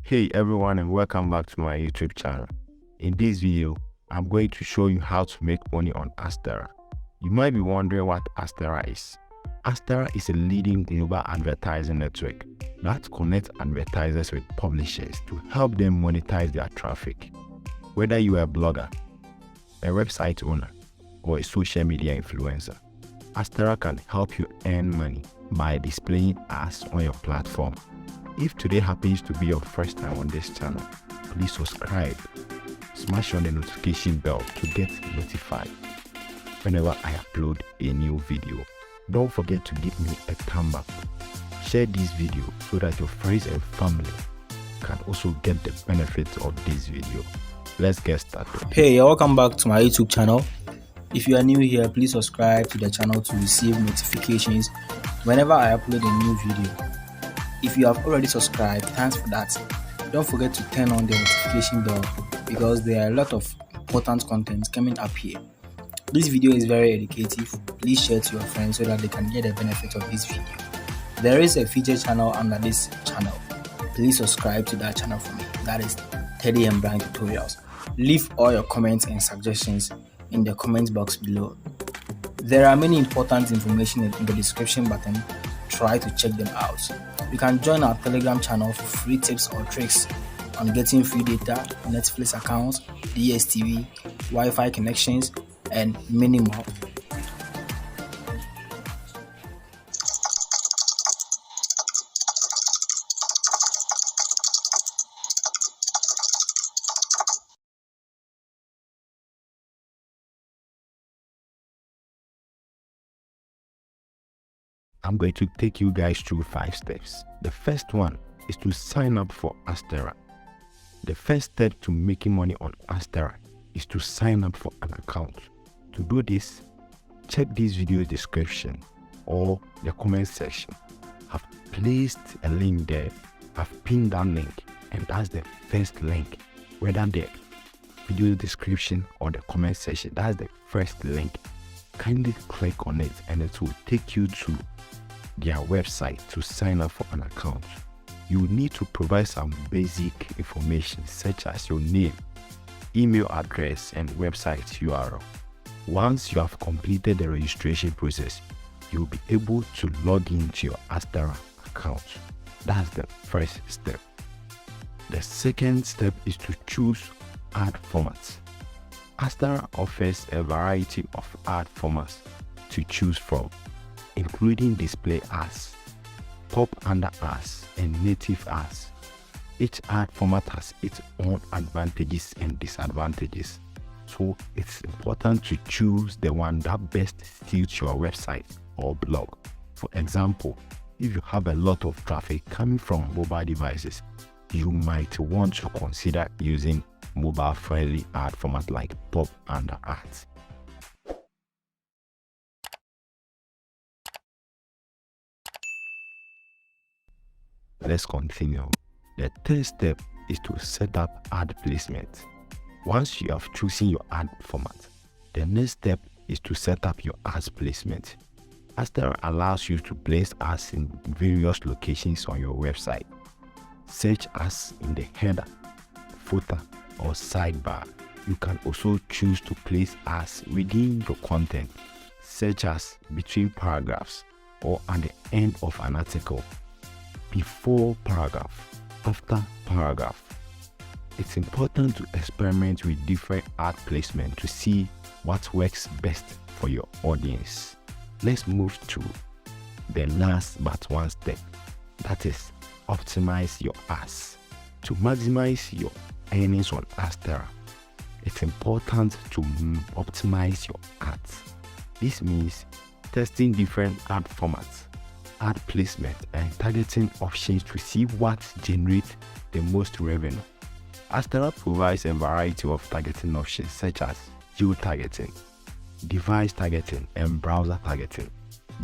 Hey everyone, and welcome back to my YouTube channel. In this video, I'm going to show you how to make money on Adsterra. You might be wondering what Adsterra is. Adsterra is a leading global advertising network that connects advertisers with publishers to help them monetize their traffic. Whether you are a blogger, a website owner, or a social media influencer, Adsterra can help you earn money by displaying ads on your platform. If today happens to be your first time on this channel, please subscribe, smash on the notification bell to get notified whenever I upload a new video. Don't forget to give me a thumb up. Share this video so that your friends and family can also get the benefits of this video. Let's get started. Hey, welcome back to my YouTube channel. If you are new here, please subscribe to the channel to receive notifications whenever I upload a new video. If you have already subscribed, thanks for that. Don't forget to turn on the notification bell because there are a lot of important content coming up here. This video is very educative. Please share to your friends so that they can get the benefit of this video. There is a feature channel under this channel. Please subscribe to that channel for me. That is Teddy and Brian Tutorials. Leave all your comments and suggestions in the comment box below. There are many important information in the description button. Try to check them out. You can join our Telegram channel for free tips or tricks on getting free data, Netflix accounts, DSTV, Wi-Fi connections, and many more. I'm going to take you guys through 5 steps. The first one is to sign up for Adsterra. The first step to making money on Adsterra is to sign up for an account. To do this, check this video description or the comment section. I've placed a link there. I've pinned that link, and that's the first link. Whether the video description or the comment section, that's the first link. Kindly click on it and it will take you to their website to sign up for an account. You need to provide some basic information such as your name, email address, and website URL. Once you have completed the registration process, you'll be able to log into your Adsterra account. That's the first step. The second step is to choose ad formats. Adsterra offers a variety of ad formats to choose from, including display ads, pop under ads, and native ads. Each ad format has its own advantages and disadvantages, so it's important to choose the one that best suits your website or blog. For example, if you have a lot of traffic coming from mobile devices, you might want to consider using mobile-friendly ad format like pop under ads. Let's continue. The third step is to set up ad placement. Once you have chosen your ad format, the next step is to set up your ads placement. Adsterra allows you to place ads in various locations on your website, such as in the header, footer, or sidebar. You can also choose to place ads within your content, such as between paragraphs or at the end of an article, before paragraph, after paragraph. It's important to experiment with different ad placement to see what works best for your audience. Let's move to the last but one step, that is optimize your ads. To maximize your earnings on Adsterra, it's important to optimize your ads. This means testing different ad formats, ad placement, and targeting options to see what generates the most revenue. Adsterra provides a variety of targeting options such as geo-targeting, device targeting, and browser targeting.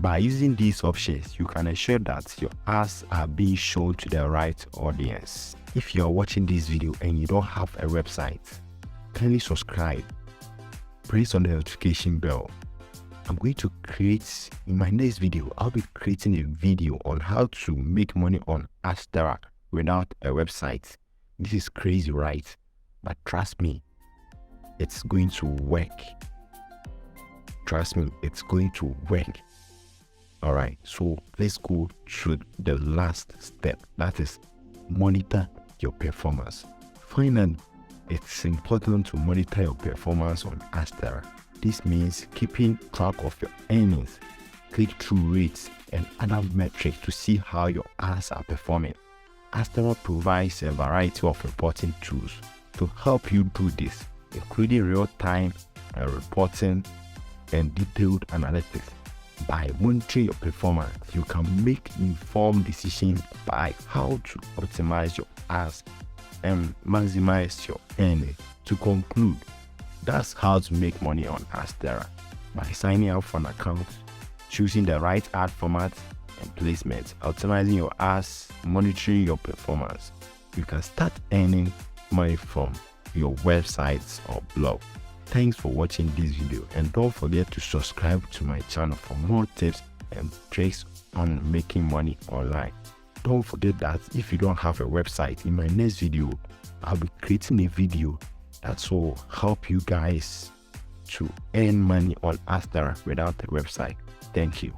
By using these options, you can ensure that your ads are being shown to the right audience. If you are watching this video and you don't have a website, kindly subscribe, press on the notification bell. I'm going to create, in my next video, I'll be creating a video on how to make money on Adsterra without a website This is crazy, right? But trust me, it's going to work. Trust me, it's going to work. All right, so let's go to the last step. That is monitor your performance. Finally, it's important to monitor your performance on Adsterra. This means keeping track of your earnings, click-through rates, and other metrics to see how your ads are performing. Adsterra provides a variety of reporting tools to help you do this, including real-time reporting and detailed analytics. By monitoring your performance, you can make informed decisions by how to optimize your ads and maximize your earnings. To conclude, that's how to make money on Adsterra: by signing up for an account, choosing the right ad format and placement, optimizing your ads, monitoring your performance. You can start earning money from your websites or blog. Thanks for watching this video, and don't forget to subscribe to my channel for more tips and tricks on making money online. Don't forget that if you don't have a website, in my next video I'll be creating a video that will help you guys to earn money on Adsterra without a website. Thank you.